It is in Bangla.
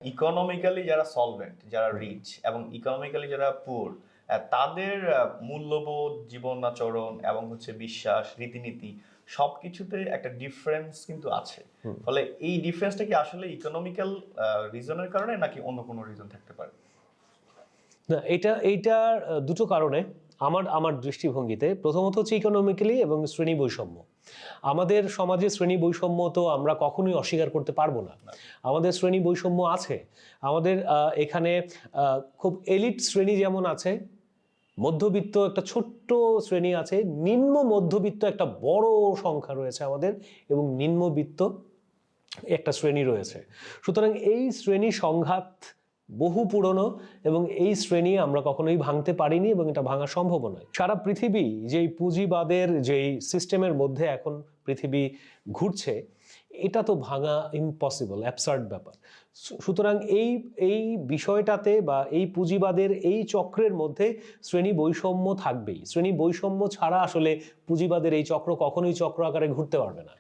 ইকোনমিক্যালি যারা সলভেন্ট, যারা রিচ এবং ইকোনমিক্যালি যারা পুর, তাদের মূল্যবোধ, জীবনাচরণ এবং বিশ্বাস, রীতিনীতি সবকিছুতে একটা ডিফারেন্স কিন্তু আছে। ফলে এই ডিফারেন্সটা কি আসলে ইকোনমিক্যাল রিজনের কারণে নাকি অন্য কোনো রিজন থাকতে পারে? না, এইটার দুটো কারণে আমার আমার দৃষ্টিভঙ্গিতে। প্রথমত হচ্ছে ইকোনমিক্যালি এবং শ্রেণী বৈষম্য। আমাদের সমাজে শ্রেণী বৈষম্য তো আমরা কখনোই অস্বীকার করতে পারবো না। আমাদের শ্রেণী বৈষম্য আছে। আমাদের এখানে খুব এলিট শ্রেণী যেমন আছে, মধ্যবিত্ত একটা ছোট্ট শ্রেণী আছে, নিম্ন মধ্যবিত্ত একটা বড় সংখ্যা রয়েছে আমাদের, এবং নিম্নবিত্ত একটা শ্রেণী রয়েছে। সুতরাং এই শ্রেণী সংঘাত বহু পুরনো এবং এই শ্রেণী আমরা কখনোই ভাঙতে পারিনি এবং এটা ভাঙা সম্ভব নয়। সারা পৃথিবী যেই পুঁজিবাদের যেই সিস্টেমের মধ্যে এখন পৃথিবী ঘুরছে, এটা তো ভাঙা ইম্পসিবল, অ্যাবসার্ড ব্যাপার। সুতরাং এই বিষয়টাতে বা এই পুঁজিবাদের এই চক্রের মধ্যে শ্রেণী বৈষম্য থাকবেই। শ্রেণী বৈষম্য ছাড়া আসলে পুঁজিবাদের এই চক্র কখনোই চক্র আকারে ঘুরতে পারবে না।